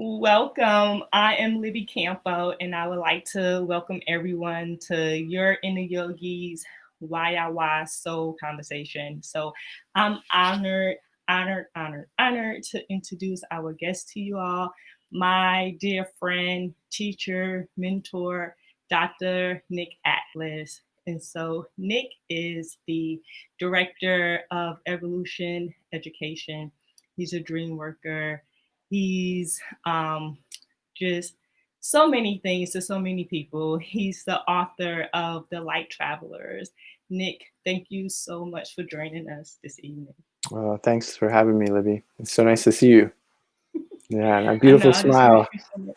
Welcome. I am Libby Campo, and I would like to welcome everyone to your Inner Yogi's YIY Soul Conversation. So I'm honored to introduce our guest to you all, my dear friend, teacher, mentor, Dr. Nick Atlas. And so Nick is the director of Evolution Education. He's a dream worker. He's just so many things to so many people. He's the author of The Light Travelers. Nick, thank you so much for joining us this evening. Well, thanks for having me, Libby. It's so nice to see you. Yeah, and a I know, beautiful I just miss smile. you so much.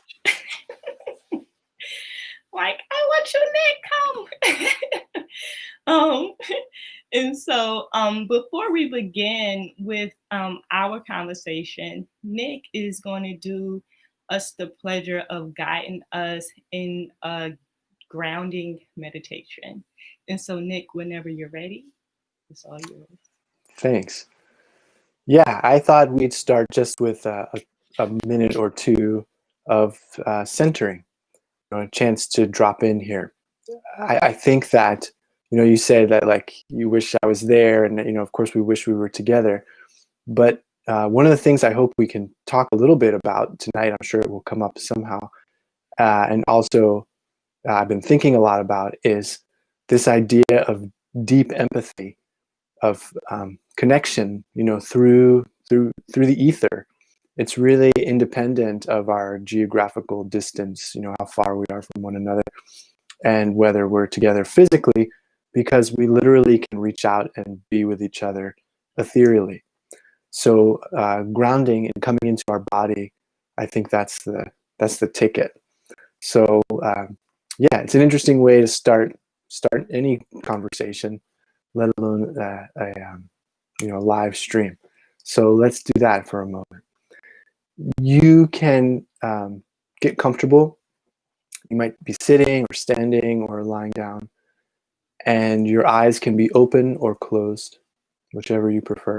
Like, I want your Nick, come. um, and so before we begin with our conversation, Nick is going to do us the pleasure of guiding us in a grounding meditation. And so, Nick, whenever you're ready, it's all yours. Thanks. Yeah, I thought we'd start just with a minute or two of centering, a chance to drop in here. I think that, you say that like you wish I was there, and of course we wish we were together. But one of the things I hope we can talk a little bit about tonight, I'm sure it will come up somehow, and also I've been thinking a lot about, is this idea of deep empathy, of connection, through the ether. It's really independent of our geographical distance, how far we are from one another, and whether we're together physically, because we literally can reach out and be with each other ethereally. So grounding and coming into our body, I think that's the ticket. So yeah, it's an interesting way to start any conversation, let alone a live stream. So let's do that for a moment. You can get comfortable. You might be sitting or standing or lying down, and your eyes can be open or closed, whichever you prefer.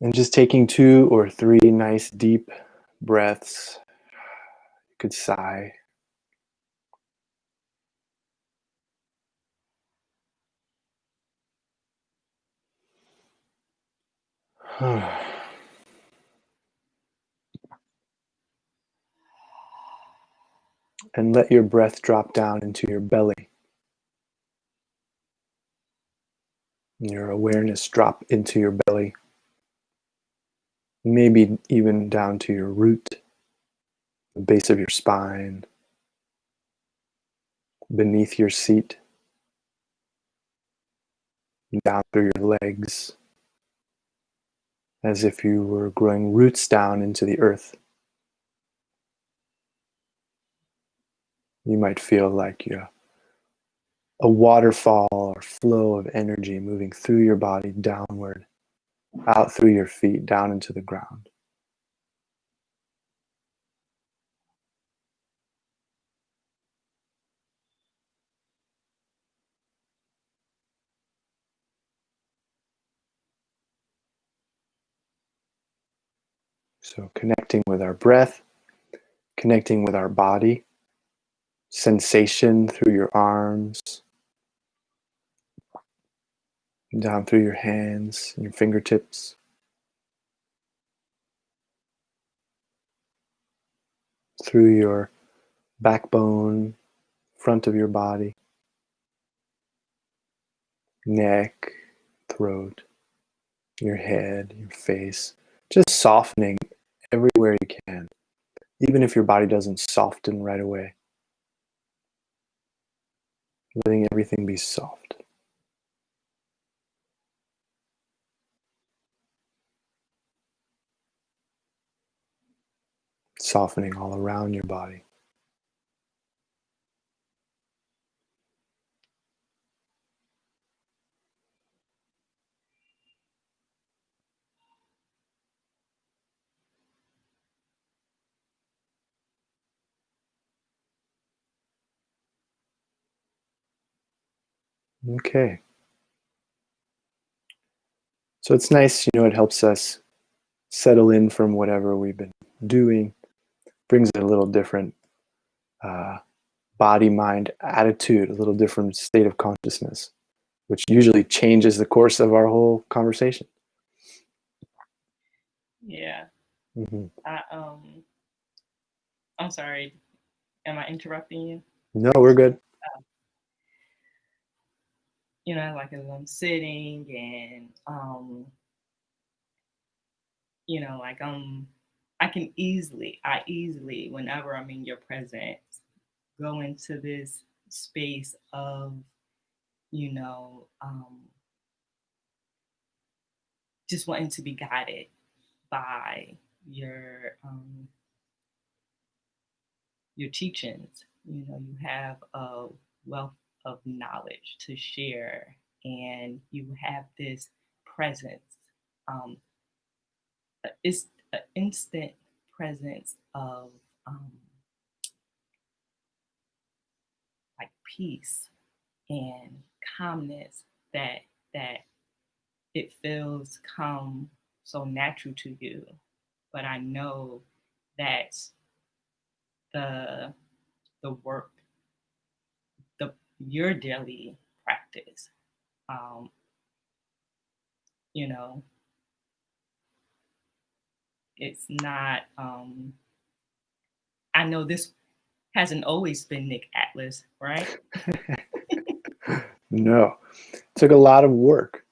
And just taking 2 or 3 nice deep breaths. You could sigh. And let your breath drop down into your belly. Your awareness drop into your belly. Maybe even down to your root, the base of your spine, beneath your seat, down through your legs, as if you were growing roots down into the earth. You might feel like you're a waterfall or flow of energy moving through your body downward, out through your feet, down into the ground. So connecting with our breath, connecting with our body, sensation through your arms, down through your hands and your fingertips, through your backbone, front of your body, neck, throat, your head, your face, just softening everywhere you can, even if your body doesn't soften right away. Letting everything be soft. Softening all around your body. Okay. So it's nice, it helps us settle in from whatever we've been doing, brings a little different body, mind, attitude, a little different state of consciousness, which usually changes the course of our whole conversation. Yeah. Mm-hmm. I'm sorry. Am I interrupting you? No, we're good. You know, like as I'm sitting and you know, like I easily, whenever I'm in your presence, go into this space of, you know, just wanting to be guided by your um, your teachings. You know, you have a wealth of knowledge to share, and you have this presence. Um, it's an instant presence of like peace and calmness that it feels come so natural to you. But I know that the the work, the your daily practice, um, you know, it's not. I know this hasn't always been Nick Atlas, right? No, it took a lot of work,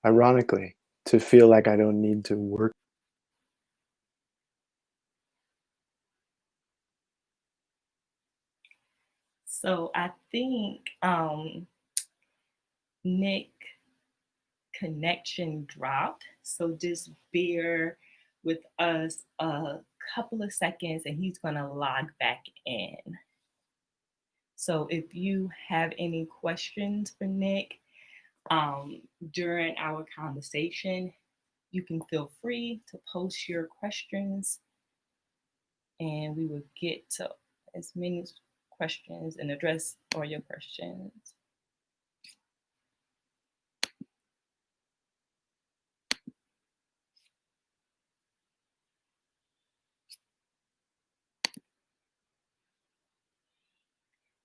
ironically, to feel like I don't need to work. So I think Nick connection dropped. So just bear with us a couple of seconds and he's going to log back in. So if you have any questions for Nick during our conversation, you can feel free to post your questions and we will get to as many questions and address all your questions.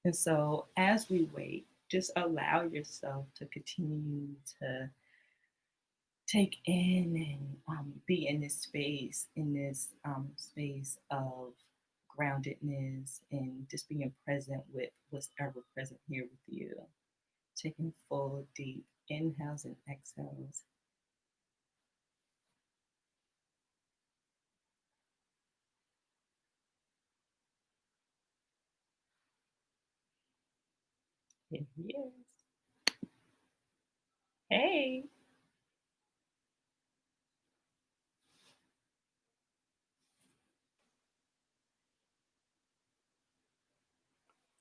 And so as we wait, just allow yourself to continue to take in and be in this space of groundedness and just being present with what's ever present here with you. Taking full, deep inhales and exhales. Here he is. Hey,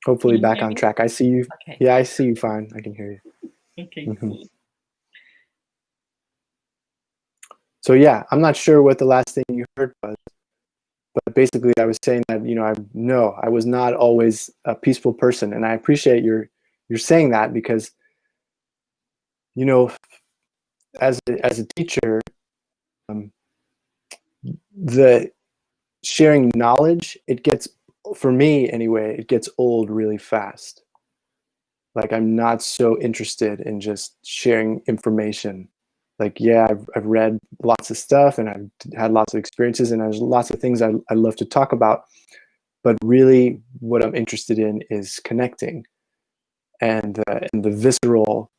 can Hopefully you back hear on me? track. I see you. Okay. Yeah, I see you fine. I can hear Okay, you. Mm-hmm. cool. So yeah, I'm not sure what the last thing you heard was, but basically I was saying that, you know, I was not always a peaceful person, and I appreciate you're saying that because, you know, as a teacher, um, the sharing knowledge, it gets, for me anyway, it gets old really fast. Like I'm not so interested in just sharing information. Like, yeah, I've read lots of stuff and I've had lots of experiences and there's lots of things I love to talk about. But really what I'm interested in is connecting and the visceral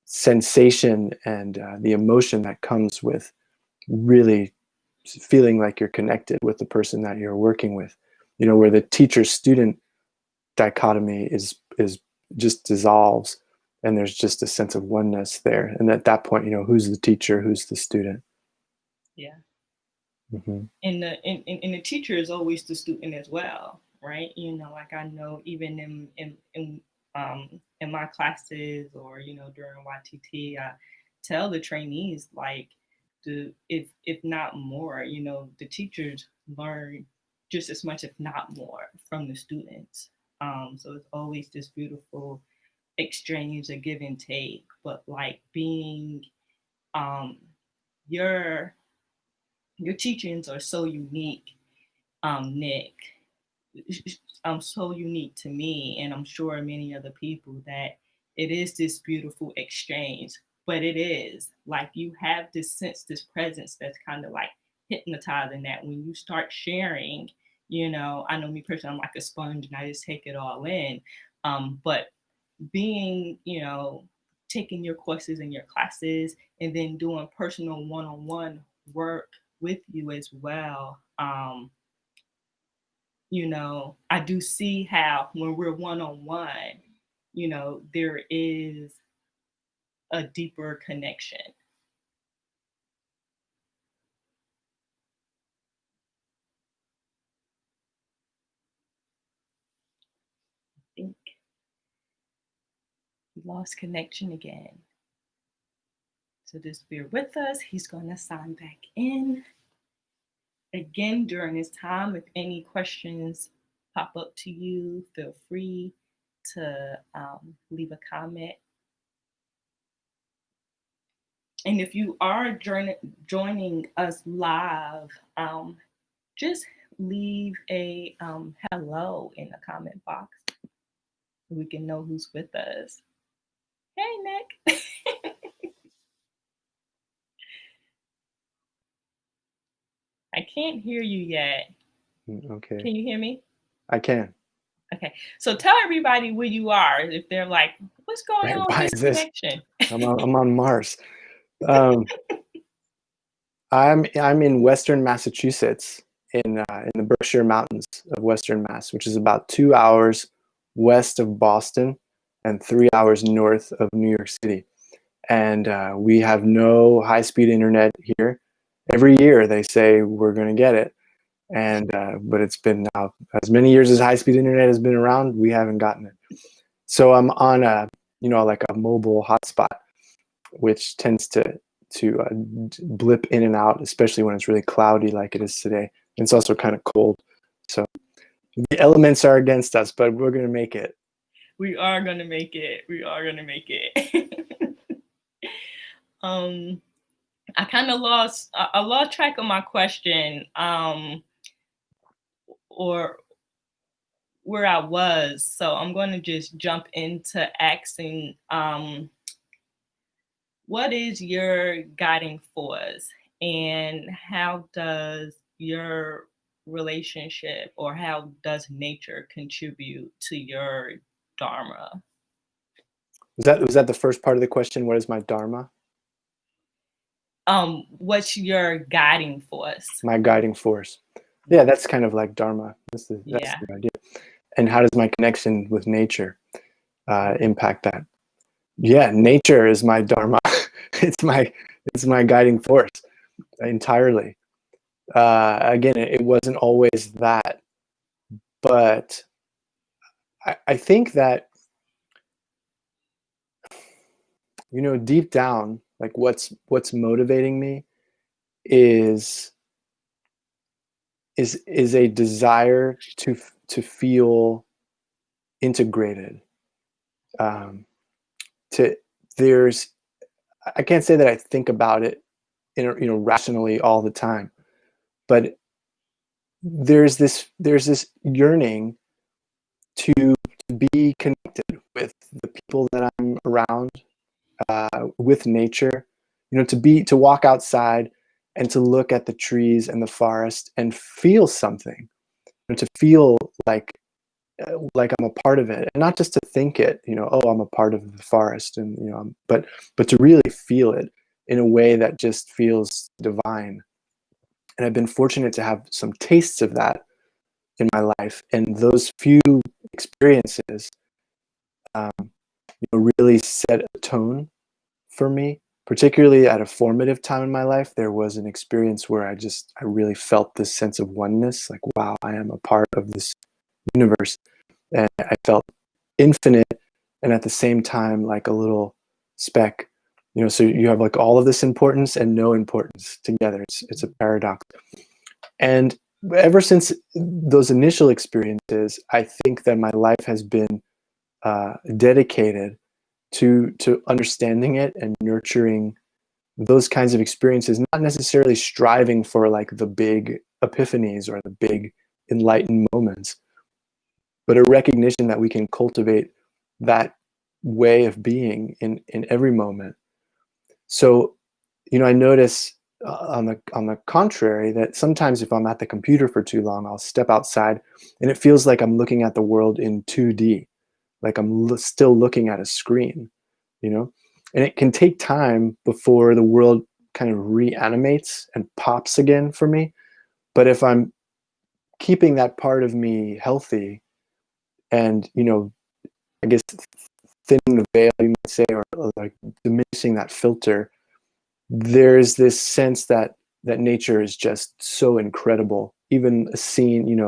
sensation and the emotion that comes with really feeling like you're connected with the person that you're working with. You know, where the teacher student dichotomy is just dissolves and there's just a sense of oneness there, and at that point, you know, who's the teacher, who's the student. Yeah. Mm-hmm. And the teacher is always the student as well, right? You know, like I know even in my classes or you know during YTT, I tell the trainees like the if not more, you know, the teachers learn just as much, if not more, from the students. So it's always this beautiful exchange, a give and take, but like being um, your Your teachings are so unique, Nick. So unique to me, and I'm sure many other people, that it is this beautiful exchange. But it is like you have this sense, this presence that's kind of like hypnotizing, that when you start sharing, I know me personally, I'm like a sponge and I just take it all in. But being, taking your courses and your classes and then doing personal one-on-one work with you as well. I do see how when we're one on one, there is a deeper connection. I think we lost connection again. So just bear with us. He's going to sign back in. Again, during this time, if any questions pop up to you, feel free to leave a comment. And if you are joining us live, just leave a hello in the comment box so we can know who's with us. Hey, Nick. I can't hear you yet. Okay. Can you hear me? I can. Okay. So tell everybody where you are if they're like, what's going Right, on why with is this this? connection? I'm on Mars. I'm in Western Massachusetts, in the Berkshire Mountains of Western Mass, which is about 2 hours west of Boston and 3 hours north of New York City. And we have no high-speed internet here. Every year they say we're going to get it, and but it's been now as many years as high-speed internet has been around, we haven't gotten it. So I'm on a like a mobile hotspot, which tends to blip in and out, especially when it's really cloudy like it is today. It's also kind of cold. So the elements are against us, but we're going to make it. We are going to make it. We are going to make it. I kind of I lost track of my question, or where I was. So I'm going to just jump into asking, what is your guiding force, and how does your relationship, or how does nature contribute to your Dharma? Was that the first part of the question? What is my Dharma? What's your guiding force? My guiding force. Yeah, that's kind of like Dharma. That's the idea. And how does my connection with nature impact that? Yeah, nature is my Dharma. it's my guiding force entirely. Again, it wasn't always that, but I think that deep down, like what's motivating me is a desire to feel integrated. To there's I can't say that I think about it rationally all the time, but there's this yearning to be connected with the people that I'm around, with nature, to walk outside and to look at the trees and the forest and feel something, to feel like I'm a part of it, and not just to think it, oh, I'm a part of the forest, and but to really feel it in a way that just feels divine. And I've been fortunate to have some tastes of that in my life, and those few experiences really set a tone for me. Particularly at a formative time in my life, there was an experience where I really felt this sense of oneness, like, wow, I am a part of this universe. And I felt infinite, and at the same time like a little speck. So you have like all of this importance and no importance together. It's a paradox. And ever since those initial experiences, I think that my life has been dedicated to understanding it and nurturing those kinds of experiences, not necessarily striving for like the big epiphanies or the big enlightened moments, but a recognition that we can cultivate that way of being in every moment. So, I notice on the contrary that sometimes if I'm at the computer for too long, I'll step outside and it feels like I'm looking at the world in 2D, like I'm still looking at a screen, and it can take time before the world kind of reanimates and pops again for me. But if I'm keeping that part of me healthy and, I guess thinning the veil, you might say, or like diminishing that filter, there's this sense that nature is just so incredible. Even a scene,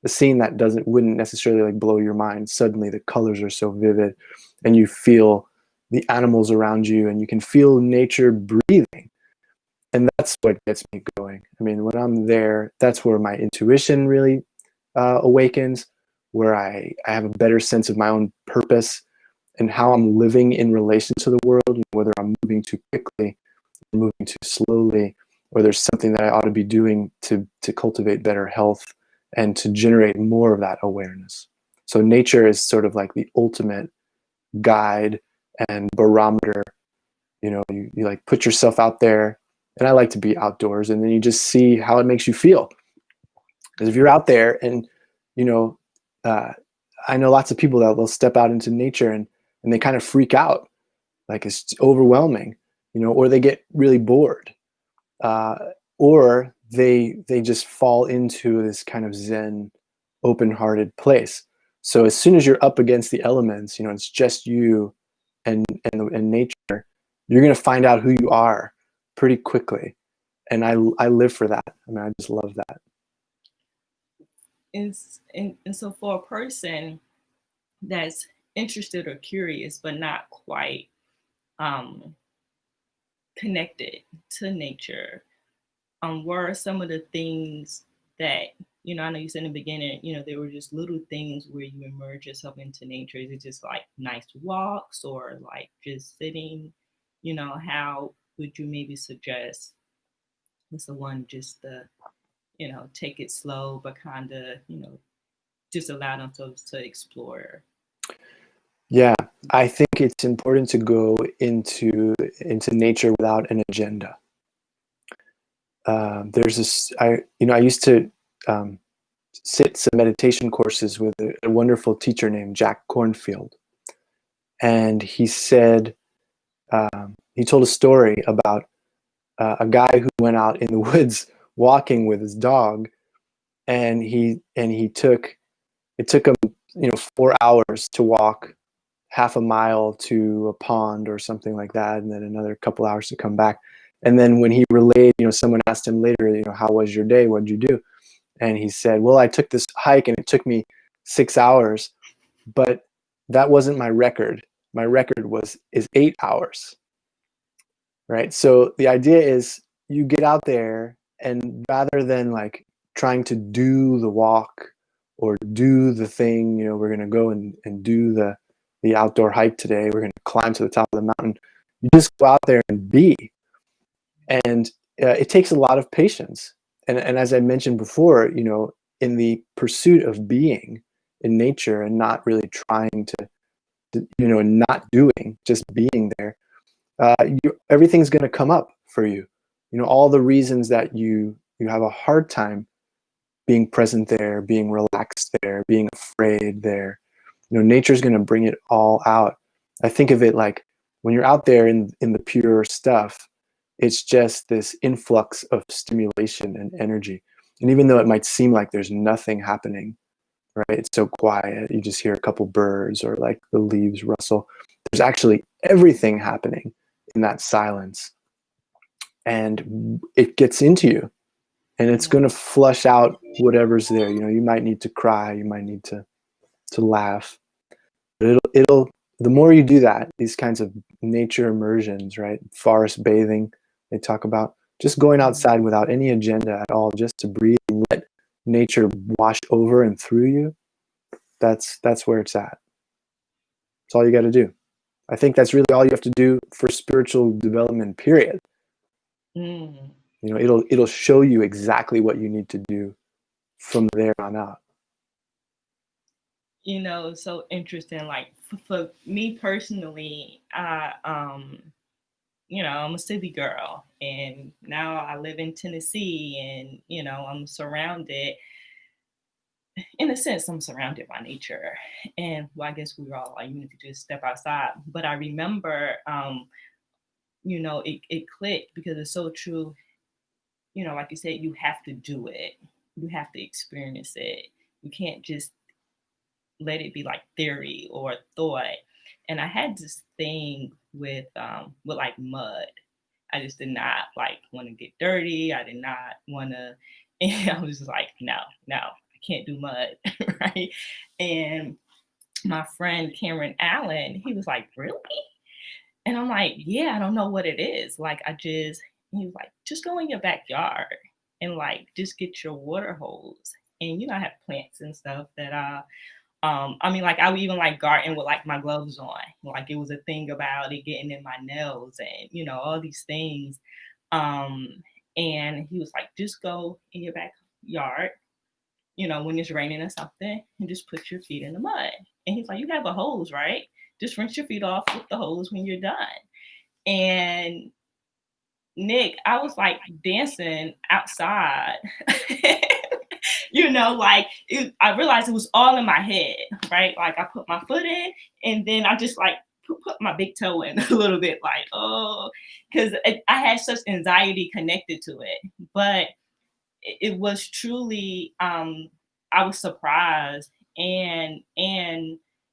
a scene that wouldn't necessarily like blow your mind. Suddenly the colors are so vivid and you feel the animals around you and you can feel nature breathing. And that's what gets me going. I mean, when I'm there, that's where my intuition really awakens, where I have a better sense of my own purpose and how I'm living in relation to the world, whether I'm moving too quickly, moving too slowly, or there's something that I ought to be doing to cultivate better health and to generate more of that awareness. So nature is sort of like the ultimate guide and barometer. You like put yourself out there, and I like to be outdoors, and then you just see how it makes you feel. Because if you're out there and, uh, I know lots of people that will step out into nature and they kind of freak out, like it's overwhelming, or they get really bored, uh, or they just fall into this kind of Zen, open-hearted place. So as soon as you're up against the elements, it's just you and nature, you're going to find out who you are pretty quickly. And I live for that. I mean, I just love that. And so for a person that's interested or curious, but not quite um, connected to nature, what are some of the things that, I know you said in the beginning, there were just little things where you immerse yourself into nature. Is it just like nice walks or like just sitting? How would you maybe suggest with someone just to, take it slow, but kind of, just allow themselves to explore? Yeah, I think it's important to go into nature without an agenda. There's this, I used to sit some meditation courses with a wonderful teacher named Jack Cornfield, and he said, he told a story about a guy who went out in the woods walking with his dog, and it took him 4 hours to walk half a mile to a pond or something like that, and then another couple hours to come back. And then when he relayed, someone asked him later, how was your day? What did you do? And he said, well, I took this hike and it took me 6 hours, but that wasn't my record. My record is 8 hours, right? So the idea is you get out there, and rather than like trying to do the walk or do the thing, we're going to go and do the outdoor hike today, we're going to climb to the top of the mountain, you just go out there and be. And it takes a lot of patience. And as I mentioned before, in the pursuit of being in nature and not really trying to not doing, just being there, everything's going to come up for you. All the reasons that you have a hard time being present there, being relaxed there, being afraid there, nature's going to bring it all out. I think of it like when you're out there in the pure stuff, it's just this influx of stimulation and energy. And even though it might seem like there's nothing happening, right? It's so quiet. You just hear a couple birds or like the leaves rustle. There's actually everything happening in that silence. And it gets into you, and it's going to flush out whatever's there. You might need to cry, you might need to laugh. But it'll the more you do that, these kinds of nature immersions, right? Forest bathing, they talk about just going outside without any agenda at all, just to breathe and let nature wash over and through you. That's where it's at. That's all you got to do. I think that's really all you have to do for spiritual development, period. Mm. You know, it'll show you exactly what you need to do from there on out. You know, so interesting. Like for me personally, you know, I'm a city girl, and now I live in Tennessee, and you know, I'm surrounded. In a sense, I'm surrounded by nature, and well, I guess we were all like, you need to just step outside. But I remember, you know, it clicked because it's so true. You know, like you said, you have to do it. You have to experience it. You can't just let it be like theory or thought. And I had this thing with like mud. I just did not like want to get dirty. I did not want to, and I was just like, no, no, I can't do mud, right? And my friend Cameron Allen, he was like, really? And I'm like, yeah, I don't know what it is. Like, he was like, just go in your backyard and like just get your water hose. And you know, I have plants and stuff that I mean, like I would even like garden with like my gloves on. Like it was a thing about it getting in my nails and you know, all these things. Um, and he was like, just go in your backyard, you know, when it's raining or something, and just put your feet in the mud. And he's like, you have a hose, right? Just rinse your feet off with the hose when you're done. And Nick, I was like dancing outside. You know, like I realized it was all in my head, right? Like I put my foot in, and then I just like put my big toe in a little bit, like oh, because I had such anxiety connected to it. But it was truly I was surprised and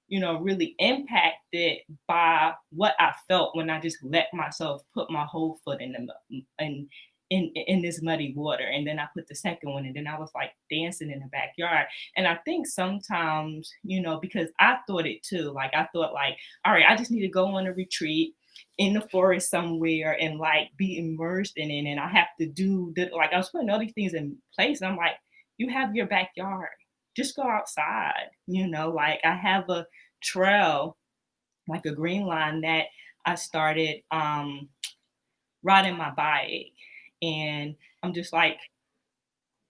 you know really impacted by what I felt when I just let myself put my whole foot in in this muddy water, and then I put the second one, and then I was like dancing in the backyard. And I think sometimes, you know, because I thought it too, like I thought like, all right, I just need to go on a retreat in the forest somewhere and like be immersed in it. And I have to do the, like I was putting all these things in place. And I'm like, you have your backyard. Just go outside. You know, like I have a trail, like a green line that I started riding my bike. And I'm just like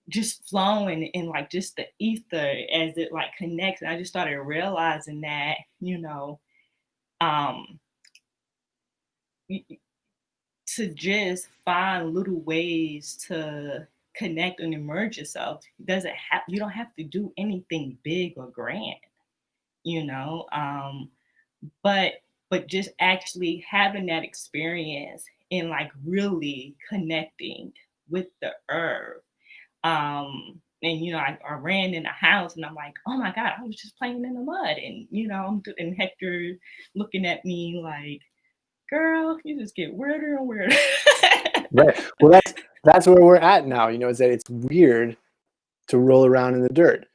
just flowing in like just the ether as it like connects. And I just started realizing that, you know, um to just find little ways to connect and immerse yourself. Doesn't have you don't have to do anything big or grand, you know. But just actually having that experience and like really connecting with the earth. And you know, I ran in the house and I'm like, oh my God, I was just playing in the mud, and you know, and Hector looking at me like, girl, you just get weirder and weirder. Right. Well, that's where we're at now. You know, is that it's weird to roll around in the dirt,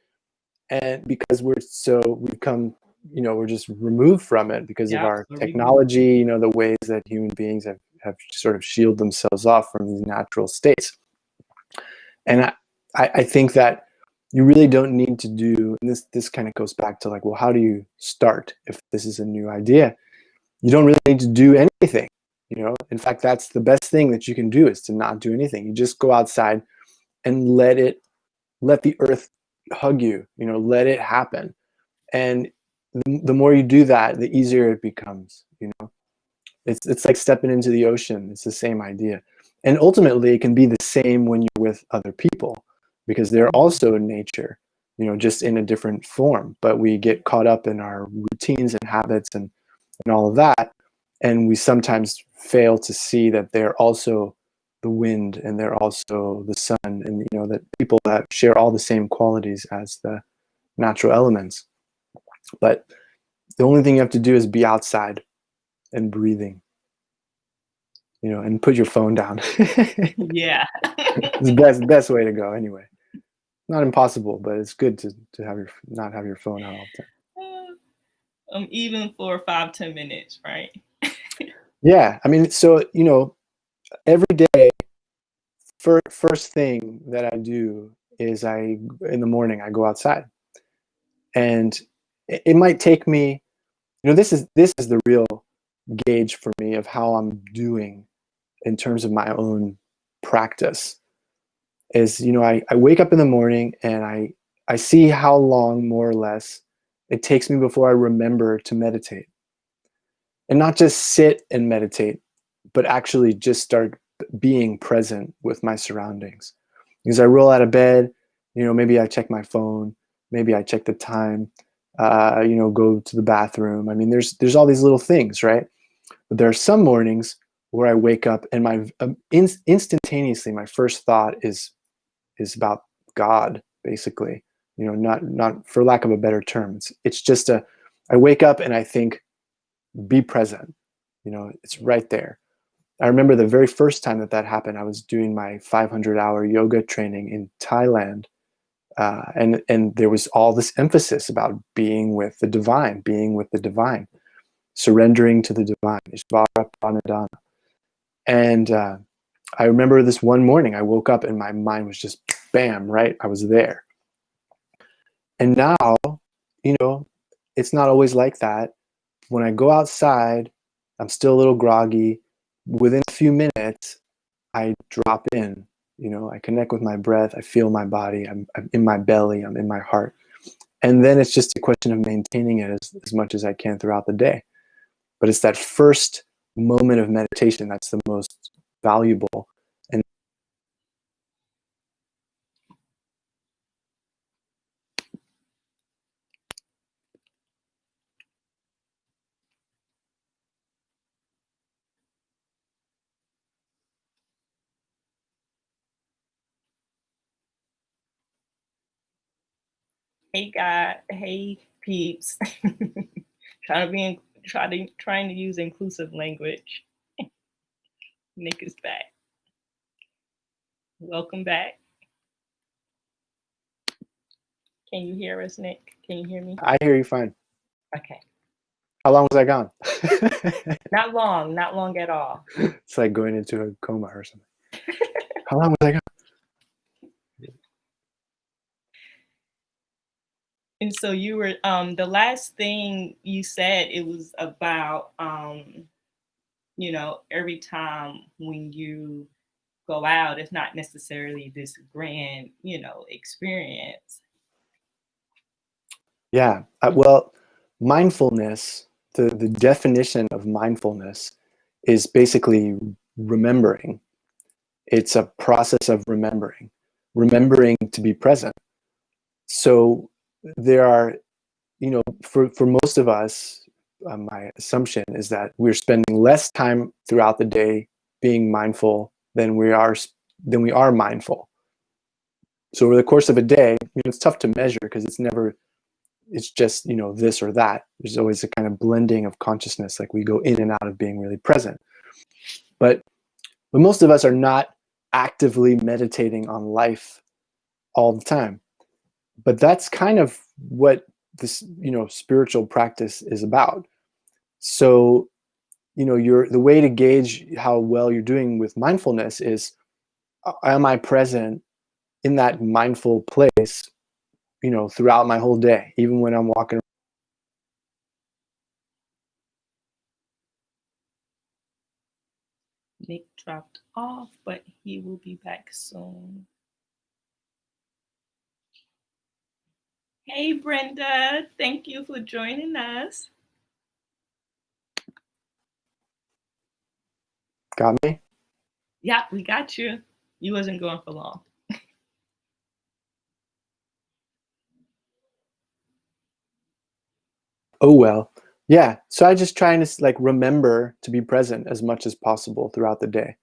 and because we've come, you know, we're just removed from it because of Yeah, our so removed. technology. You know, the ways that human beings have sort of shielded themselves off from these natural states. And I think that you really don't need to do, and this kind of goes back to like, well, how do you start if this is a new idea? You don't really need to do anything. You know, in fact, that's the best thing that you can do, is to not do anything. You just go outside and let the earth hug you, you know, let it happen. And the more you do that, the easier it becomes, you know. It's like stepping into the ocean. It's the same idea. And ultimately, it can be the same when you're with other people, because they're also in nature, you know, just in a different form. But we get caught up in our routines and habits and all of that. And we sometimes fail to see that they're also the wind, and they're also the sun, and, you know, that people that share all the same qualities as the natural elements. But the only thing you have to do is be outside and breathing, you know, and put your phone down. Yeah. It's the best way to go anyway. Not impossible, but it's good to have not have your phone out all the time. Even for 5-10 minutes, right? Yeah, I mean, so, you know, every day, first thing that I do is in the morning, I go outside, and it might take me, you know, this is the real gauge for me of how I'm doing in terms of my own practice is, I wake up in the morning and I see how long, more or less, it takes me before I remember to meditate. And not just sit and meditate, but actually just start being present with my surroundings. Because I roll out of bed, maybe I check my phone, maybe I check the time, go to the bathroom. I mean, there's all these little things, right? But there are some mornings where I wake up and my instantaneously my first thought is about God, basically. Not for lack of a better term. It's just I wake up and I think, be present. It's right there. I remember the very first time that happened. I was doing my 500-hour yoga training in Thailand, and there was all this emphasis about being with the divine, surrendering to the divine, Ishvara Pranadana. And I remember this one morning, I woke up and my mind was just bam, right? I was there. And now, it's not always like that. When I go outside, I'm still a little groggy. Within a few minutes, I drop in. I connect with my breath. I feel my body. I'm in my belly. I'm in my heart. And then it's just a question of maintaining it as much as I can throughout the day. But it's that first moment of meditation that's the most valuable. And Hey God, hey peeps. Trying to use inclusive language. Nick is back. Welcome back. Can you hear us, Nick? Can you hear me? I hear you fine. Okay. How long was I gone? Not long at all. It's like going into a coma or something. How long was I gone? And so you were the last thing you said, it was about every time when you go out, it's not necessarily this grand, experience. Yeah. Well, mindfulness, the definition of mindfulness is basically remembering. It's a process of remembering to be present. So there are, for most of us, my assumption is that we're spending less time throughout the day being mindful than we are mindful. So over the course of a day, it's tough to measure because it's just, this or that. There's always a kind of blending of consciousness, like we go in and out of being really present. But most of us are not actively meditating on life all the time. But that's kind of what this, spiritual practice is about. So, the way to gauge how well you're doing with mindfulness is, am I present in that mindful place, throughout my whole day, even when I'm walking. Nick dropped off, but he will be back soon. Hey, Brenda. Thank you for joining us. Got me? Yeah, we got you. You wasn't going for long. Oh, well. Yeah. So I just trying to remember to be present as much as possible throughout the day.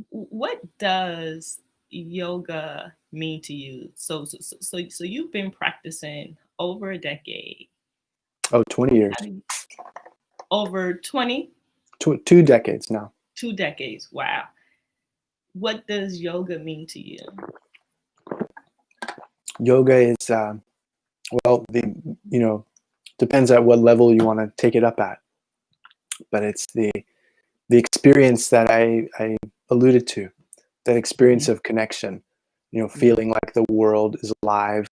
What does yoga mean to you? So you've been practicing over a decade. Oh, 20 years. Over 20? 2 decades now. 2 decades. Wow. What does yoga mean to you? Yoga is, depends at what level you want to take it up at. But it's the experience that I alluded to, that experience of connection, feeling like the world is alive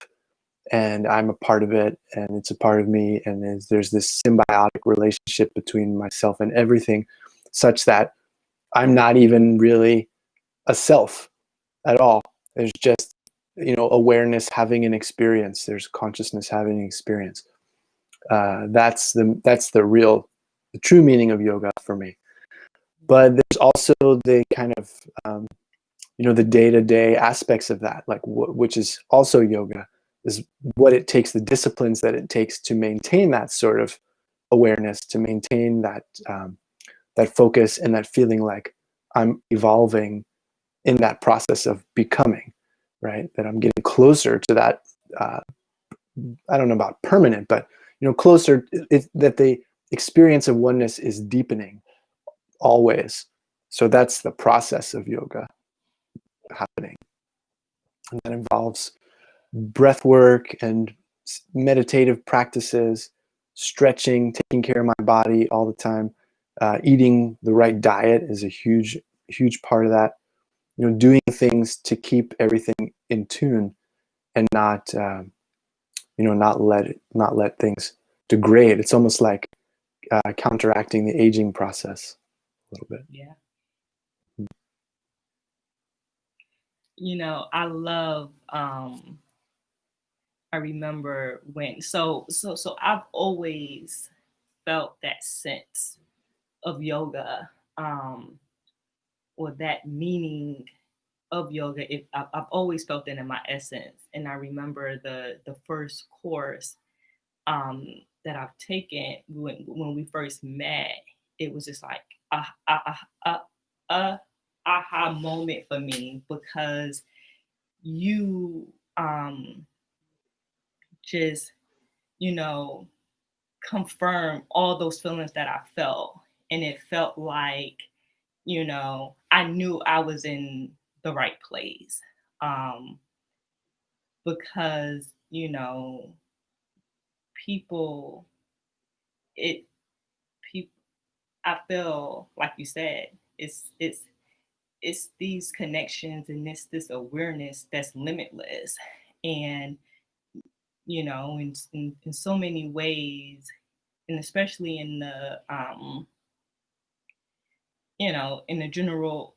and I'm a part of it and it's a part of me. And there's this symbiotic relationship between myself and everything, such that I'm not even really a self at all. There's just, awareness having an experience. There's consciousness having an experience. That's the true meaning of yoga for me. But there's also the kind of, the day-to-day aspects of that, like which is also yoga, is what it takes, the disciplines that it takes to maintain that sort of awareness, to maintain that that focus and that feeling like I'm evolving in that process of becoming, right? That I'm getting closer to that. I don't know about permanent, but closer. That the experience of oneness is deepening always. So that's the process of yoga happening, and that involves breath work and meditative practices, stretching, taking care of my body all the time. Eating the right diet is a huge part of that. Doing things to keep everything in tune and not let things degrade. It's almost like counteracting the aging process a little bit. Yeah. I love I remember when so I've always felt that sense of yoga, or that meaning of yoga. I've always felt it in my essence. And I remember the first course that I've taken when we first met. It was just like a aha moment for me, because you just you know confirm all those feelings that I felt. And it felt like, I knew I was in the right place. Because, people, it, people, I feel like you said, it's these connections and this awareness that's limitless. And, in so many ways, and especially in the, in the general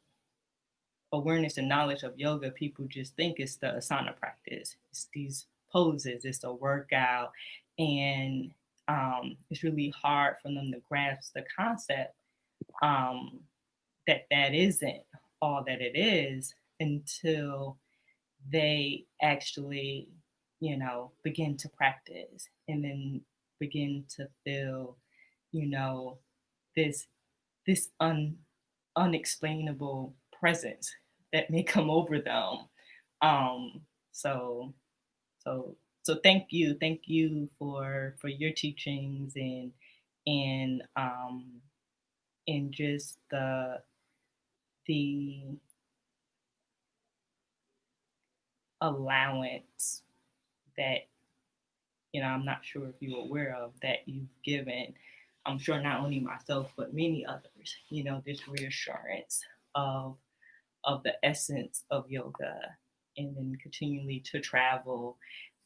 awareness and knowledge of yoga, people just think it's the asana practice. It's these poses, it's a workout. And it's really hard for them to grasp the concept, that isn't all that it is, until they actually, begin to practice, and then begin to feel, you know, this this unexplainable presence that may come over them. Um, so so thank you for your teachings, and just the allowance that, I'm not sure if you're aware of, that you've given. I'm sure not only myself but many others. This reassurance of the essence of yoga, and then continually to travel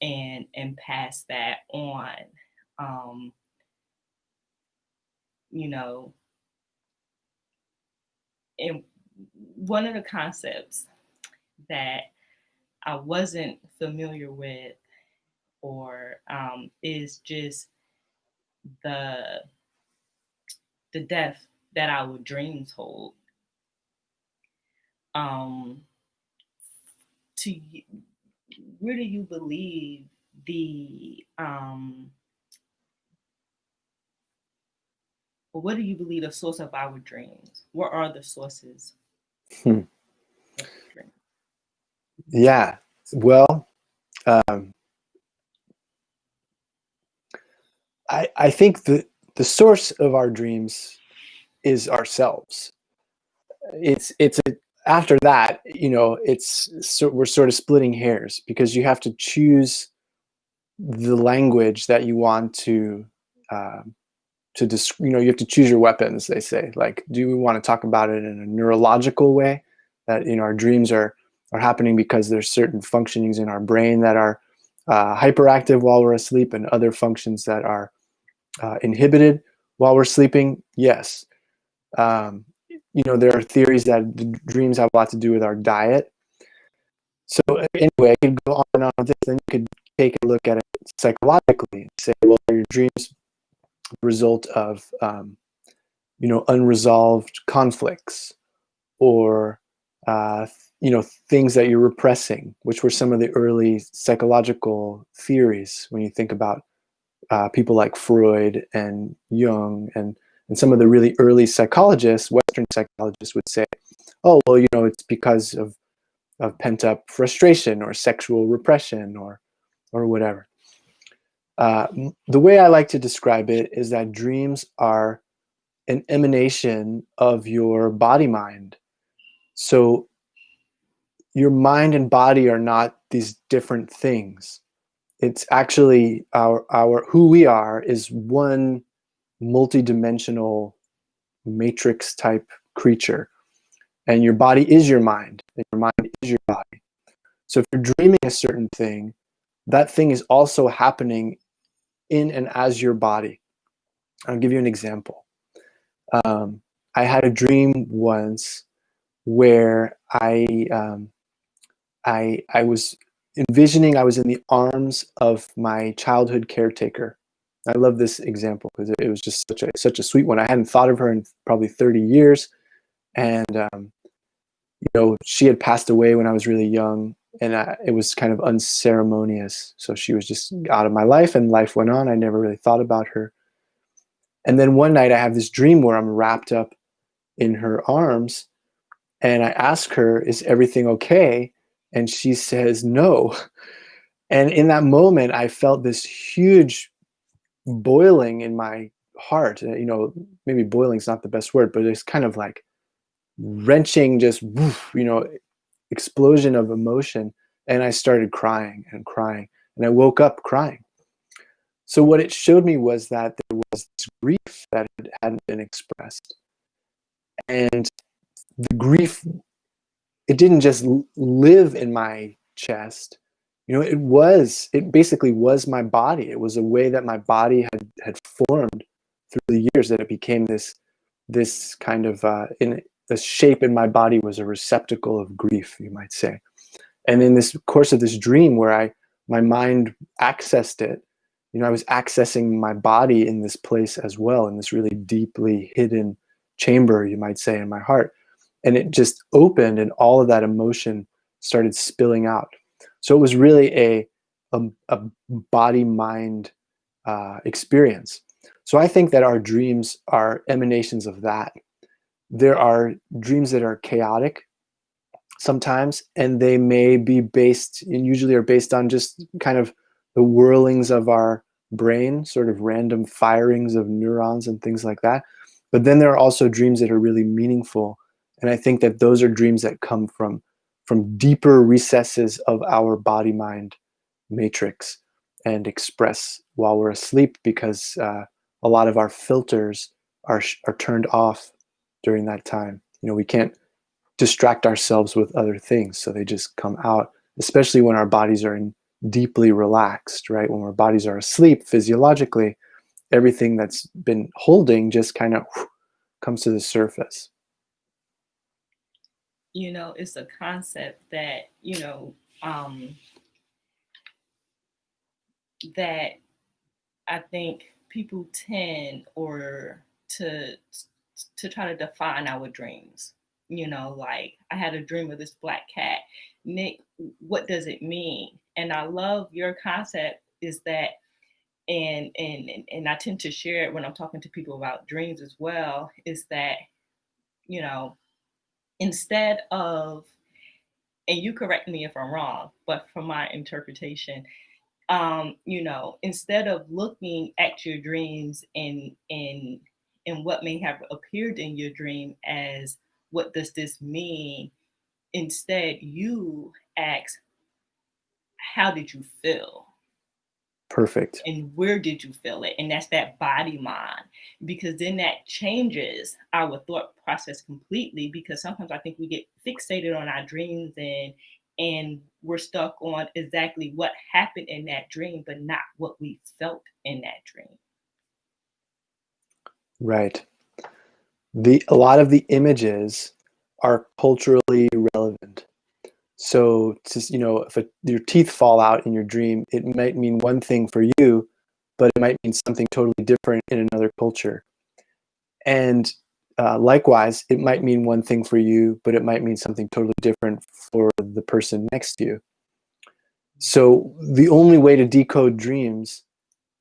and pass that on. Um, you know, and one of the concepts that I wasn't familiar with, or is just the death that our dreams hold. Um, to Where do you believe what do you believe the source of our dreams? What are the sources Hmm. of dreams? Yeah. Well, um, I think the source of our dreams is ourselves. After that, we're sort of splitting hairs, because you have to choose the language that you want you have to choose your weapons, they say. Like, do we want to talk about it in a neurological way, that our dreams are happening because there's certain functionings in our brain that are hyperactive while we're asleep, and other functions that are inhibited while we're sleeping? Yes. there are theories that the dreams have a lot to do with our diet. So anyway, I could go on and on with this. Then you could take a look at it psychologically and say, well, are your dreams the result of unresolved conflicts, or things that you're repressing, which were some of the early psychological theories when you think about people like Freud and Jung, and some of the really early psychologists, Western psychologists, would say, oh, well, it's because of pent up frustration or sexual repression or whatever. The way I like to describe it is that dreams are an emanation of your body mind. So your mind and body are not these different things. It's actually our who we are is one multidimensional matrix type creature, and your body is your mind, and your mind is your body. So if you're dreaming a certain thing, that thing is also happening in and as your body. I'll give you an example. I had a dream once where I was envisioning I was in the arms of my childhood caretaker. I love this example because it was just such a sweet one. I hadn't thought of her in probably 30 years, and she had passed away when I was really young, and it was kind of unceremonious. So she was just out of my life, and life went on. I never really thought about her. And then one night I have this dream where I'm wrapped up in her arms, and I ask her, "Is everything okay?" And she says, "No." And in that moment, I felt this huge boiling in my heart. Maybe boiling is not the best word, but it's kind of like wrenching, just woof, explosion of emotion. And I started crying and crying, and I woke up crying. So what it showed me was that there was this grief that hadn't been expressed, and the grief, it didn't just live in my chest. It basically was my body. It was a way that my body had formed through the years, that it became this kind of in the shape in my body was a receptacle of grief, you might say. And in this course of this dream where my mind accessed it, I was accessing my body in this place as well, in this really deeply hidden chamber, you might say, in my heart. And it just opened, and all of that emotion started spilling out. So it was really a body-mind experience. So I think that our dreams are emanations of that. There are dreams that are chaotic sometimes, and they may be based, and usually are based on just kind of the whirlings of our brain, sort of random firings of neurons and things like that. But then there are also dreams that are really meaningful. And I think that those are dreams that come from deeper recesses of our body-mind matrix and express while we're asleep, because a lot of our filters are turned off during that time. We can't distract ourselves with other things, so they just come out, especially when our bodies are deeply relaxed, right? When our bodies are asleep physiologically, everything that's been holding just kind of comes to the surface. It's a concept that that I think people tend or to try to define our dreams. Like I had a dream of this black cat. Nick, what does it mean? And I love your concept is that, and I tend to share it when I'm talking to people about dreams as well, is that, instead of, and you correct me if I'm wrong, but from my interpretation, instead of looking at your dreams and what may have appeared in your dream as what does this mean, instead you ask, how did you feel? Perfect. And where did you feel it? And that's that body mind, because then that changes our thought process completely, because sometimes I think we get fixated on our dreams and we're stuck on exactly what happened in that dream, but not what we felt in that dream. Right. A lot of the images are culturally relevant. So, just, if your teeth fall out in your dream, it might mean one thing for you, but it might mean something totally different in another culture. And likewise, it might mean one thing for you, but it might mean something totally different for the person next to you. So the only way to decode dreams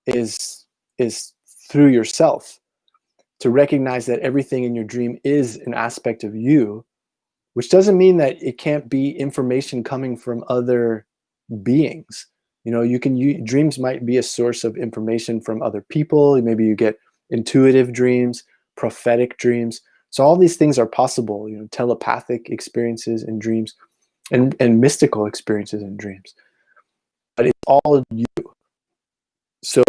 is through yourself, to recognize that everything in your dream is an aspect of you, which doesn't mean that it can't be information coming from other beings. Dreams might be a source of information from other people. Maybe you get intuitive dreams, prophetic dreams. So all these things are possible, telepathic experiences in dreams, and mystical experiences in dreams. But it's all you. So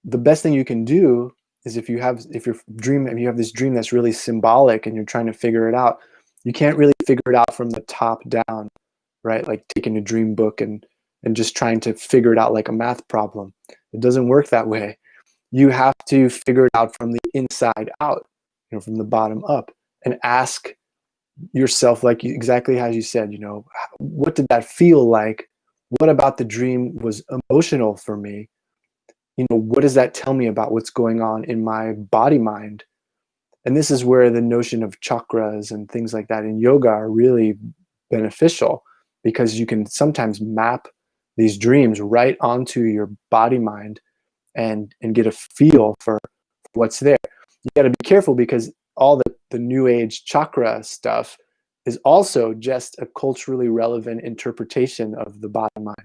the best thing you can do is, if you have this dream that's really symbolic and you're trying to figure it out, you can't really figure it out from the top down, right? Like taking a dream book and just trying to figure it out like a math problem. It doesn't work that way. You have to figure it out from the inside out, from the bottom up, and ask yourself, like exactly as you said, what did that feel like? What about the dream was emotional for me? What does that tell me about what's going on in my body mind? And this is where the notion of chakras and things like that in yoga are really beneficial, because you can sometimes map these dreams right onto your body mind and get a feel for what's there. You got to be careful, because all the new age chakra stuff is also just a culturally relevant interpretation of the body mind.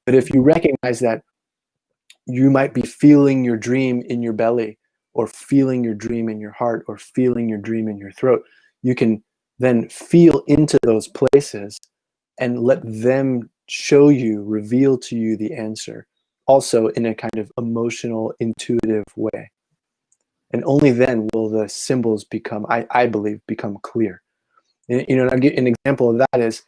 But if you recognize that you might be feeling your dream in your belly, or feeling your dream in your heart, or feeling your dream in your throat, you can then feel into those places and let them show you, reveal to you the answer, also in a kind of emotional, intuitive way. And only then will the symbols become, I believe, become clear. And I'll give an example of that is,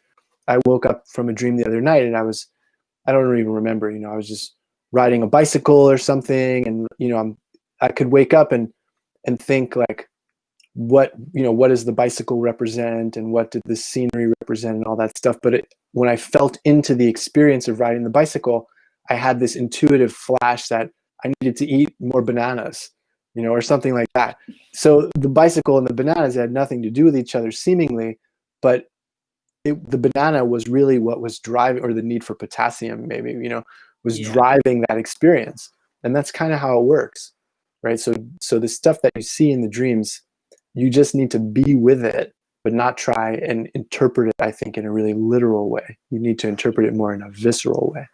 I woke up from a dream the other night, and I don't even remember, I was just riding a bicycle or something, and I could wake up and think like, what does the bicycle represent, and what did the scenery represent, and all that stuff. But when I felt into the experience of riding the bicycle, I had this intuitive flash that I needed to eat more bananas, or something like that. So the bicycle and the bananas had nothing to do with each other seemingly, but the banana was really what was driving, or the need for potassium maybe, was driving that experience. And that's kind of how it works, right? So the stuff that you see in the dreams, you just need to be with it, but not try and interpret it, I think, in a really literal way. You need to interpret it more in a visceral way.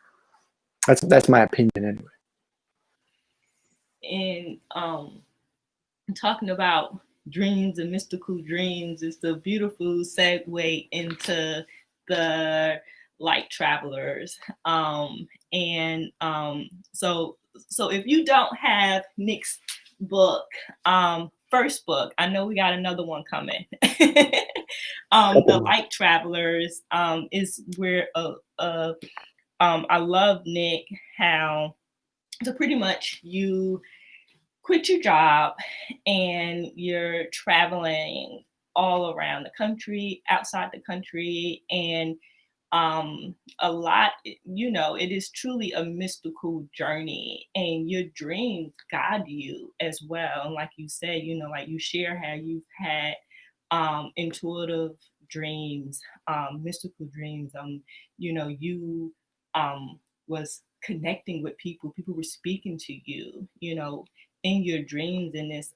That's my opinion anyway. And talking about dreams and mystical dreams is the beautiful segue into the light travelers. So if you don't have Nick's book, first book, I know we got another one coming. The Light Travelers is where I love, Nick, how so pretty much you quit your job and you're traveling all around the country, outside the country, and a lot, it is truly a mystical journey, and your dreams guide you as well. And like you said, like you share how you've had intuitive dreams, mystical dreams. You was connecting with people were speaking to you, in your dreams. And this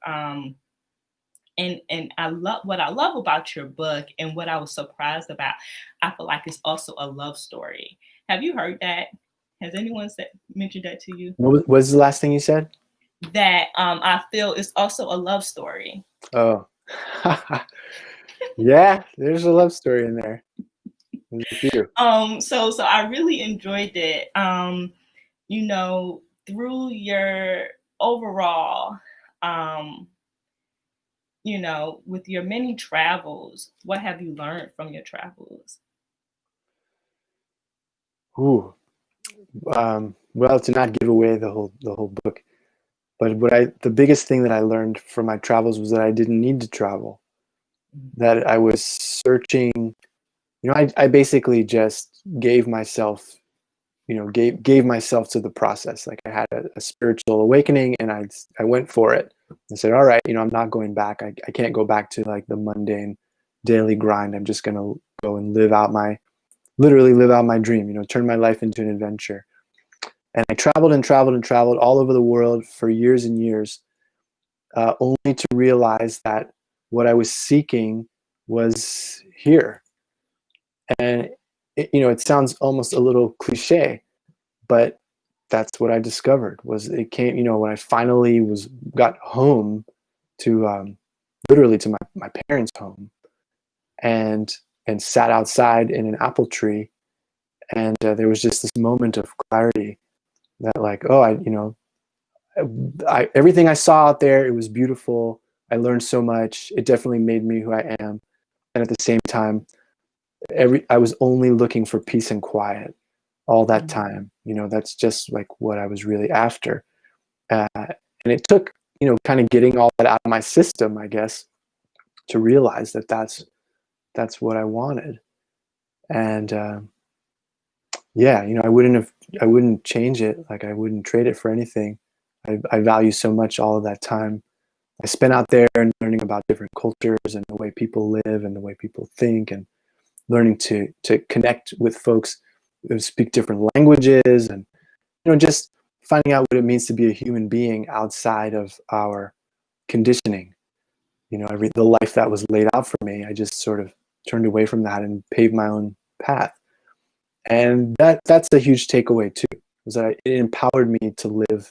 and I love what I love about your book, and what I was surprised about, I feel like it's also a love story. Have you heard that? Has anyone mentioned that to you? What was the last thing you said? That I feel it's also a love story. Oh. Yeah, there's a love story in there. There's a few. So I really enjoyed it. Through your overall, with your many travels, what have you learned from your travels? Ooh. Well, to not give away the whole book, But the biggest thing that I learned from my travels was that I didn't need to travel, that I was searching, I basically just gave myself, gave myself to the process. Like I had a spiritual awakening and I went for it and said, all right, I'm not going back. I can't go back to like the mundane daily grind. I'm just going to go and literally live out my dream, turn my life into an adventure. And I traveled and traveled and traveled all over the world for years and years, only to realize that what I was seeking was here. And it sounds almost a little cliche, but that's what I discovered. Was it came, when I finally got home to literally to my parents' home, and sat outside in an apple tree, and there was just this moment of clarity that, like, oh, everything I saw out there, it was beautiful. I learned so much. It definitely made me who I am. And at the same time, I was only looking for peace and quiet all that time. That's just like what I was really after. And it took, kind of getting all that out of my system, I guess, to realize that that's what I wanted. And yeah, I wouldn't change it. Like I wouldn't trade it for anything. I value so much all of that time I spent out there and learning about different cultures and the way people live and the way people think, and learning to connect with folks who speak different languages, and just finding out what it means to be a human being outside of our conditioning. The life that was laid out for me, I just sort of turned away from that and paved my own path. And that's a huge takeaway too, is that it empowered me to live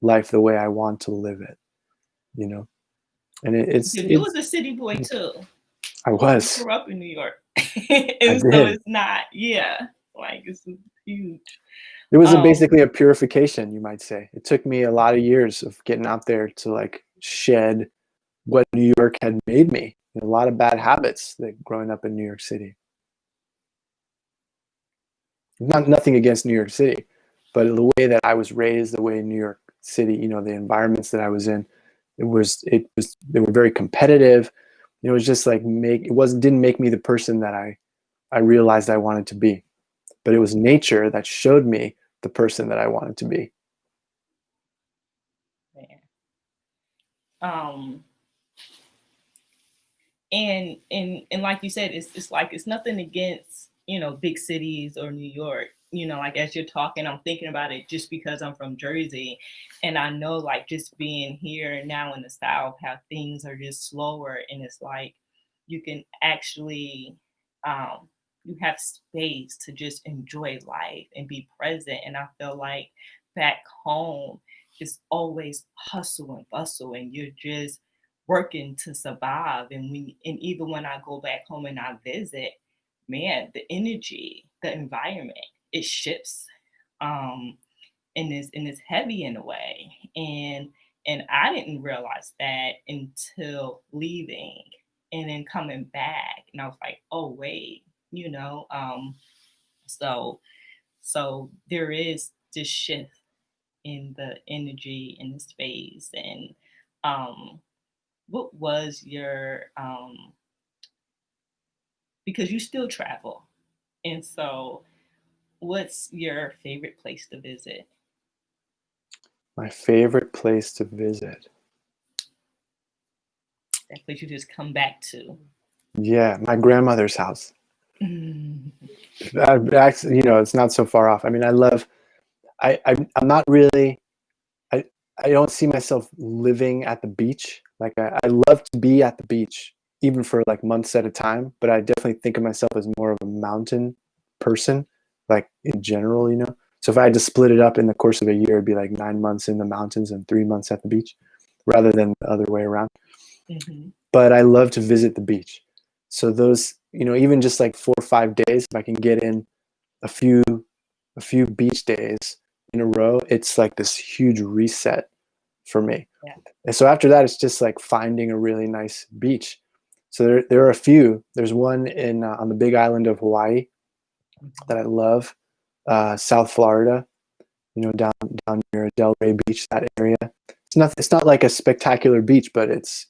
life the way I want to live it. And You was a city boy too. I was. You grew up in New York. I So did. it's not, like it's huge. It was basically a purification, you might say. It took me a lot of years of getting out there to like shed what New York had made me. A lot of bad habits that growing up in New York City. Nothing against New York City, but the way that I was raised, the way New York City, the environments that I was in, they were very competitive. It was just like didn't make me the person that I realized I wanted to be. But it was nature that showed me the person that I wanted to be. And like you said, it's like it's nothing against big cities or New York. Like as you're talking, I'm thinking about it just because I'm from Jersey, and I know like just being here now in the South, how things are just slower, and it's like you can actually you have space to just enjoy life and be present. And I feel like back home it's always hustle and bustle, and you're just working to survive. And even when I go back home and I visit, man, the energy, the environment, it shifts. And it's heavy in a way. And I didn't realize that until leaving and then coming back. And I was like, oh wait, so there is this shift in the energy in the space. And what was your because you still travel, and so what's your favorite place to visit? My favorite place to visit, That place you just come back to? Yeah, my grandmother's house. Actually, it's not so far off. I mean, I'm not really, I don't see myself living at the beach. Like I love to be at the beach, even for like months at a time, but I definitely think of myself as more of a mountain person, like in general. So if I had to split it up in the course of a year, it'd be like 9 months in the mountains and 3 months at the beach, rather than the other way around. But I love to visit the beach. So those, even just like 4 or 5 days, if I can get in a few beach days in a row, it's like this huge reset for me. Yeah. And so after that, it's just like finding a really nice beach. So there are a few. There's one in on the Big Island of Hawaii that I love. South Florida, down near Delray Beach, that area. It's not like a spectacular beach, but it's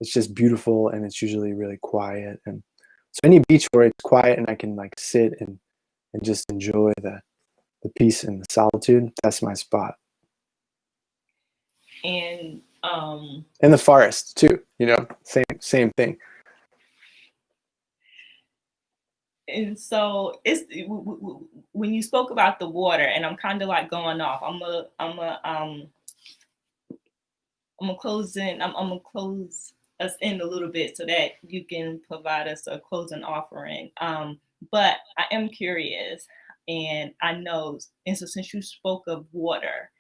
just beautiful, and it's usually really quiet. And so any beach where it's quiet and I can like sit and just enjoy the peace and the solitude, that's my spot. And And the forest too, you know, same thing. and so it's when you spoke about the water, and I'm kind of like going off. I'm gonna close in. I'm gonna close us in a little bit so that you can provide us a closing offering. But I am curious, and I know, and so since you spoke of water,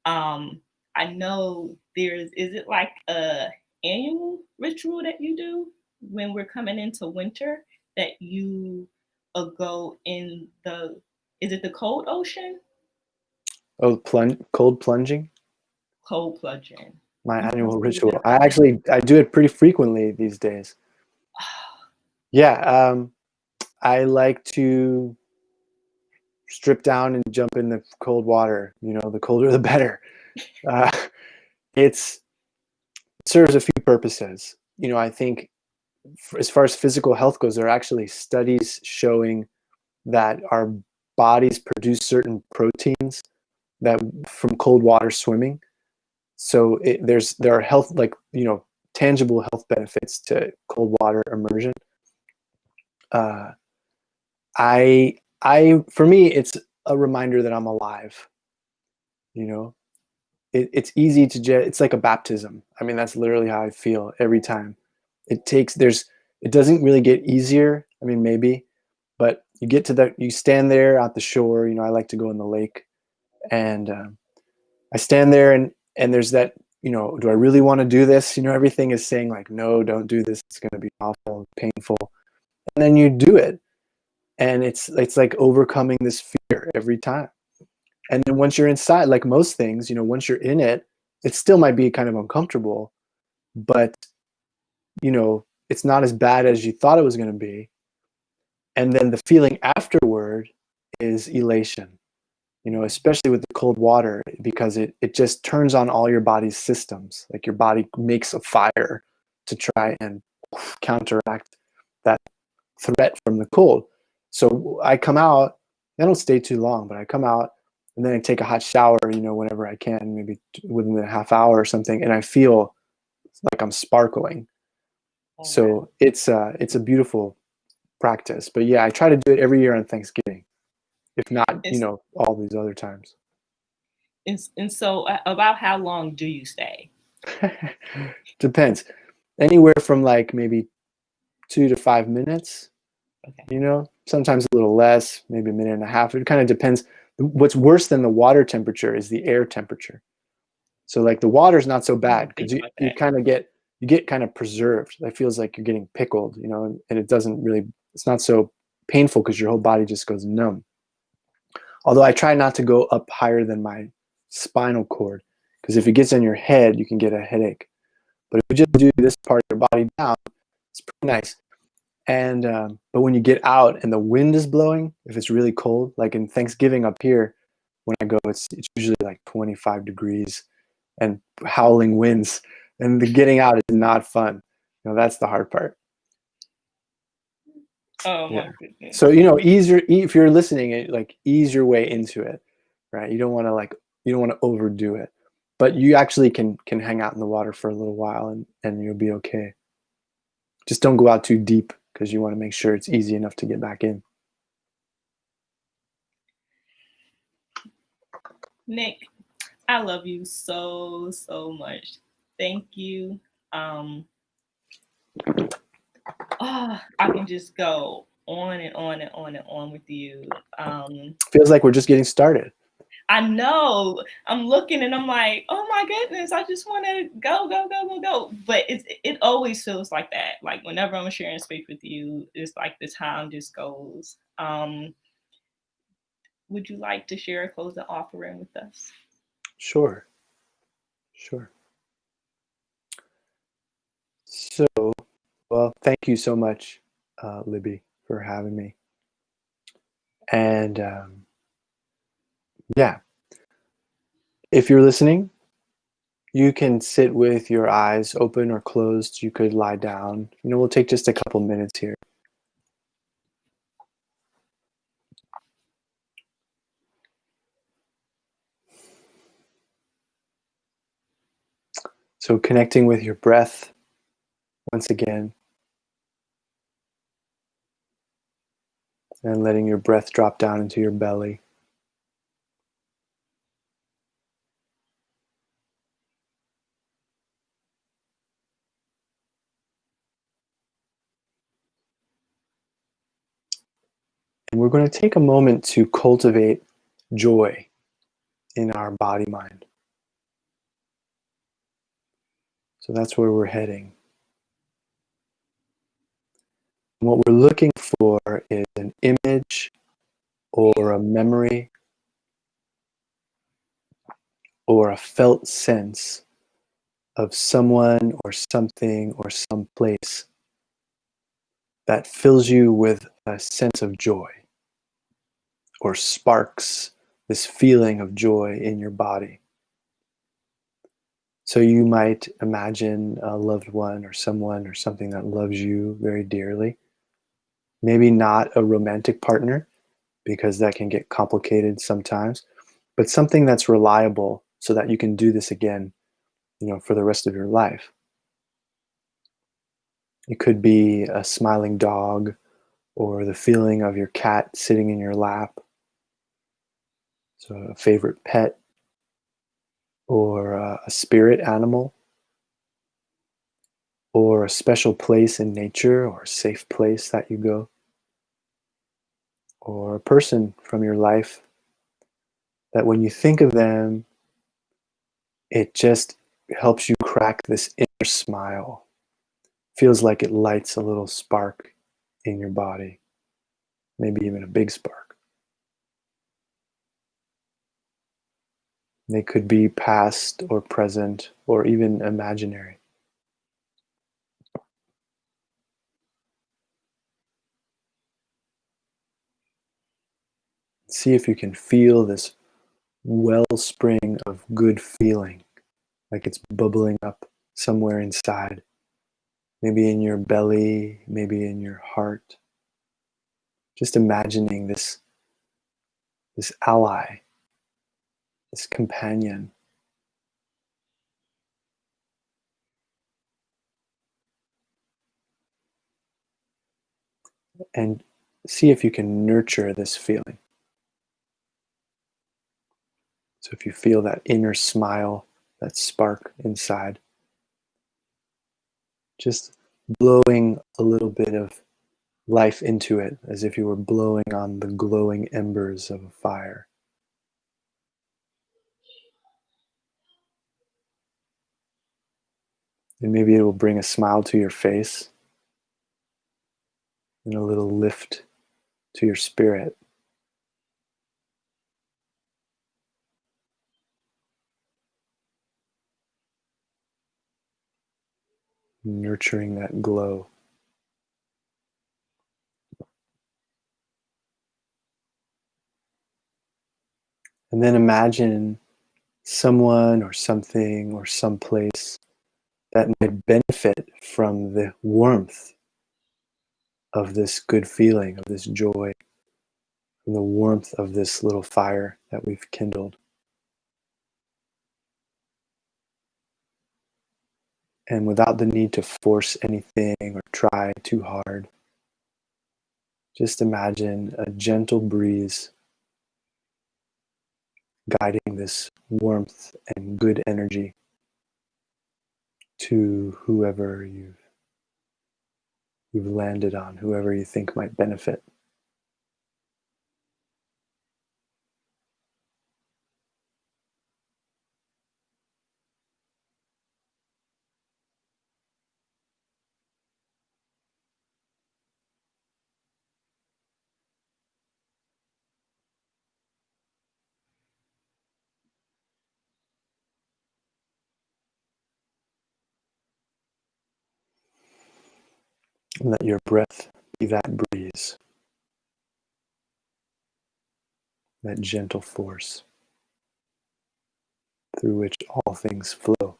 um, I know is it like a annual ritual that you do when we're coming into winter that you go in the, is it the cold ocean? Oh, cold plunging. Cold plunging. My You annual must do ritual. that. I do it pretty frequently these days. Yeah, I like to strip down and jump in the cold water. You know, the colder the better. Uh, it serves a few purposes. You know, I think as far as physical health goes, there are actually studies showing that our bodies produce certain proteins that from cold water swimming. So there are health, like, you know, tangible health benefits to cold water immersion. Uh, for me, it's a reminder that I'm alive. You know, it's easy to it's like a baptism. I mean, that's literally how I feel every time. It doesn't really get easier. I mean, maybe, but you stand there at the shore. You know, I like to go in the lake, and I stand there, and there's that, you know, do I really want to do this? You know, everything is saying like, no, don't do this. It's going to be awful, painful. And then you do it. And it's like overcoming this fear every time. And then once you're inside, like most things, you know, once you're in it, it still might be kind of uncomfortable, but you know, it's not as bad as you thought it was going to be. And then the feeling afterward is elation, you know, especially with the cold water, because it just turns on all your body's systems. Like your body makes a fire to try and counteract that threat from the cold. So I come out, I don't stay too long, but I come out and then I take a hot shower, you know, whenever I can, maybe within a half hour or something, and I feel like I'm sparkling. Oh, wow. So it's a beautiful practice. But yeah, I try to do it every year on Thanksgiving, if not, you It's, know, all these other times. and so about how long do you stay? Depends. Anywhere from like maybe 2 to 5 minutes, Okay. you know, sometimes a little less, maybe a minute and a half. It kind of depends. What's worse than the water temperature is the air temperature. So like the water's not so I didn't bad even think because about you that. kind of get kind of preserved. It feels like you're getting pickled, you know, and it doesn't really, it's not so painful because your whole body just goes numb. Although I try not to go up higher than my spinal cord, because if it gets in your head, you can get a headache. But if you just do this part of your body down, it's pretty nice. And but when you get out and the wind is blowing, if it's really cold, like in Thanksgiving up here, when I go, it's usually like 25 degrees and howling winds, and the getting out is not fun. You know, that's the hard part. Oh Yeah. my goodness. So, you know, if you're listening, like ease your way into it, right? You don't want to overdo it, but you actually can hang out in the water for a little while, and you'll be okay. Just don't go out too deep because you want to make sure it's easy enough to get back in. Nick, I love you so, so much. Thank you. Um, I can just go on and on and on and on with you. Feels like we're just getting started. I know I'm looking and I'm like, oh my goodness, I just want to go, go, go, go, go. But it always feels like that. Like whenever I'm sharing space with you, it's like the time just goes. Would you like to share a closing offering with us? Sure. Sure. So, well, thank you so much, Libby, for having me. And yeah, if you're listening, You can sit with your eyes open or closed. You could lie down. We'll take just a couple minutes here. So connecting with your breath once again, and letting your breath drop down into your belly. And we're going to take a moment to cultivate joy in our body mind. So that's where we're heading. And what we're looking for is an image or a memory or a felt sense of someone or something or some place that fills you with a sense of joy or sparks this feeling of joy in your body. So you might imagine a loved one or someone or something that loves you very dearly. Maybe not a romantic partner, because that can get complicated sometimes, but something that's reliable so that you can do this again, for the rest of your life. It could be a smiling dog or the feeling of your cat sitting in your lap. So a favorite pet or a spirit animal or a special place in nature or a safe place that you go, or a person from your life that when you think of them, it just helps you crack this inner smile. Feels like it lights a little spark in your body, maybe even a big spark. They could be past or present or even imaginary. See if you can feel this wellspring of good feeling, like it's bubbling up somewhere inside, maybe in your belly, maybe in your heart. Just imagining this ally, this companion. And see if you can nurture this feeling. So if you feel that inner smile, that spark inside, just blowing a little bit of life into it, as if you were blowing on the glowing embers of a fire. And maybe it will bring a smile to your face and a little lift to your spirit. Nurturing that glow. And then imagine someone or something or someplace that might benefit from the warmth of this good feeling, of this joy, from the warmth of this little fire that we've kindled. And without the need to force anything or try too hard, just imagine a gentle breeze guiding this warmth and good energy to whoever you've landed on, whoever you think might benefit. And let your breath be that breeze, that gentle force through which all things flow.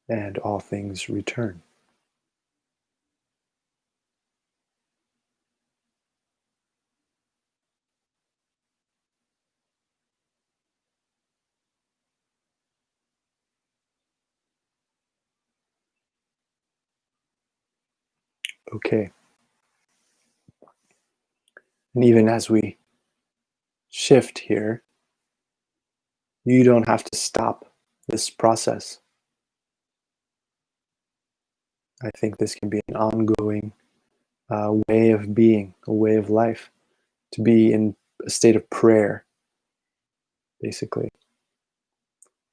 and all things return. Okay. And even as we shift here, you don't have to stop this process. I think this can be an ongoing way of being, a way of life, to be in a state of prayer, basically.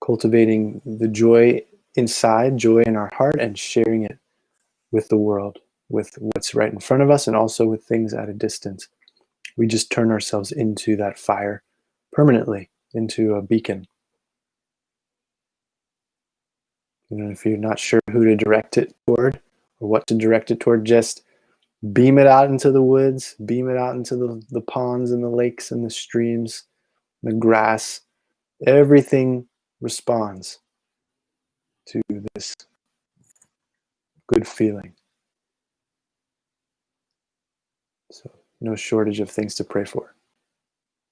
Cultivating the joy inside, joy in our heart, and sharing it with the world, with what's right in front of us, and also with things at a distance. We just turn ourselves into that fire permanently, into a beacon. You know, if you're not sure who to direct it toward or what to direct it toward, just beam it out into the woods, beam it out into the ponds and the lakes and the streams, the grass. Everything responds to this good feeling. So no shortage of things to pray for.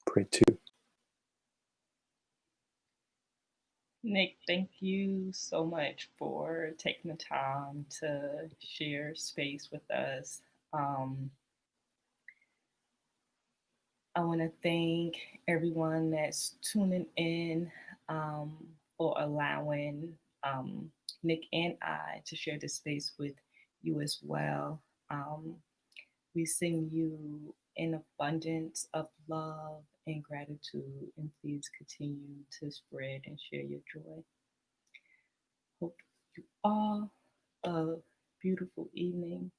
Pray to. Nick, thank you so much for taking the time to share space with us. I want to thank everyone that's tuning in, for allowing Nick and I to share this space with you as well. Um, we send you an abundance of love and gratitude, and please continue to spread and share your joy. Hope you all a beautiful evening.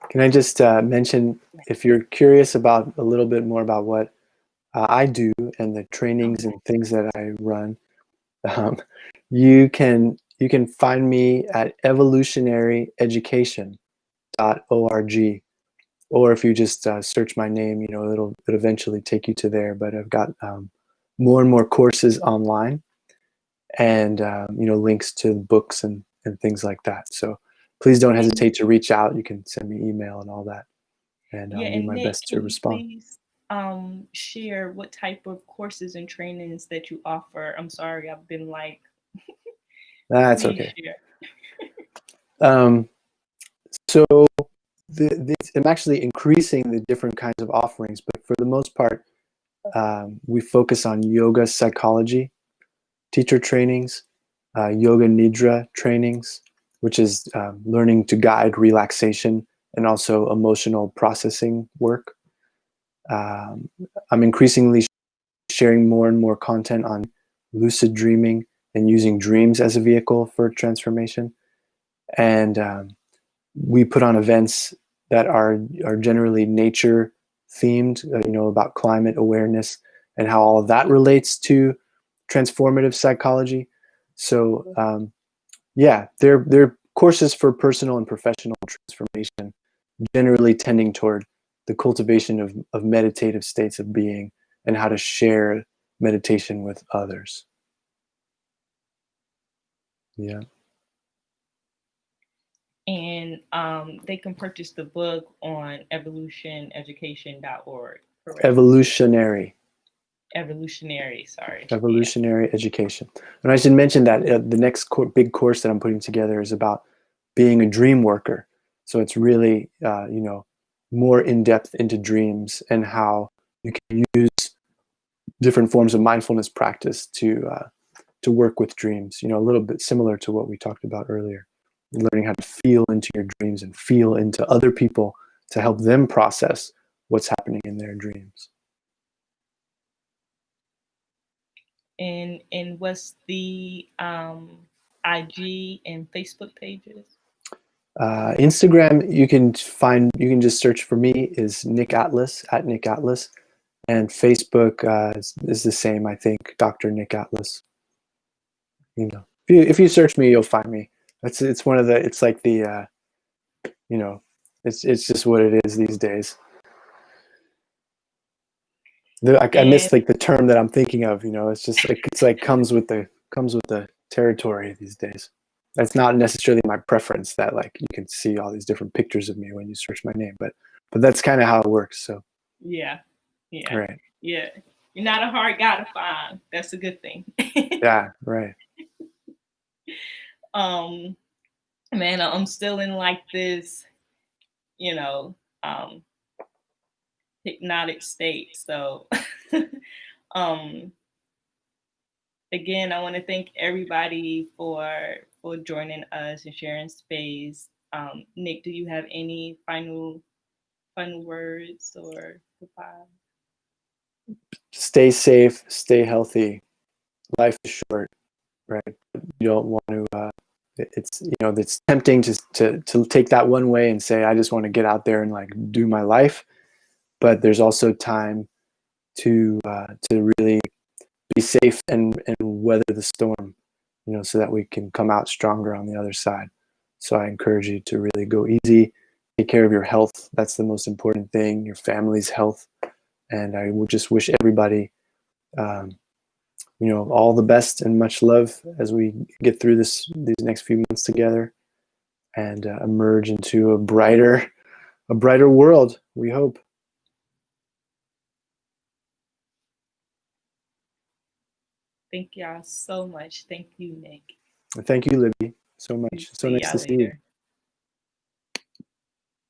Can I just mention, if you're curious about a little bit more about what I do and the trainings and things that I run, um, you can find me at evolutionaryeducation.org, or if you just search my name, you know, it'll eventually take you to there. But I've got more and more courses online, and you know, links to books and things like that. So please don't hesitate to reach out. You can send me email and all that, and Yeah, I'll do and my Nick, best to can you respond. please share what type of courses and trainings that you offer? I'm sorry, I've been like, That's please okay. share. So I'm actually increasing the different kinds of offerings, but for the most part, we focus on yoga psychology, teacher trainings, yoga nidra trainings, which is learning to guide relaxation and also emotional processing work. I'm increasingly sharing more and more content on lucid dreaming and using dreams as a vehicle for transformation. And we put on events that are generally nature themed, you know, about climate awareness and how all of that relates to transformative psychology. So yeah, they're courses for personal and professional transformation, generally tending toward the cultivation of meditative states of being and how to share meditation with others. Yeah. And they can purchase the book on evolutioneducation.org, correct? Evolutionary. Evolutionary, sorry. Yeah. Evolutionary education. And I should mention that the next big course that I'm putting together is about being a dream worker. So it's really, you know, more in depth into dreams and how you can use different forms of mindfulness practice to work with dreams. You know, a little bit similar to what we talked about earlier, learning how to feel into your dreams and feel into other people to help them process what's happening in their dreams. And what's the IG and Facebook pages? Instagram, you can just search for me is Nick Atlas at Nick Atlas, and Facebook is the same, I think, Dr. Nick Atlas. You know, if you search me, you'll find me. It's one of the, it's like the you know, it's just what it is these days. I And miss like the term that I'm thinking of. You know, it's just like, it's like comes with the territory these days. That's not necessarily my preference that like you can see all these different pictures of me when you search my name, but that's kind of how it works. So Yeah. Yeah. right. Yeah. You're not a hard guy to find. That's a good thing. Yeah, right. um Man, I'm still in like this, you know, hypnotic state. So um again, I want to thank everybody for joining us and sharing space. Nick, do you have any final words or goodbye? Stay safe, stay healthy. Life is short, right? You don't want to it's it's tempting to take that one way and say I just want to get out there and like do my life, but there's also time to really be safe and weather the storm, so that we can come out stronger on the other side. So I encourage you to really go easy, take care of your health. That's the most important thing, your family's health. And I would just wish everybody, all the best and much love as we get through these next few months together and emerge into a brighter world, we hope. Thank y'all so much. Thank you, Nick. Thank you, Libby, so much. So See nice y'all to see you. later.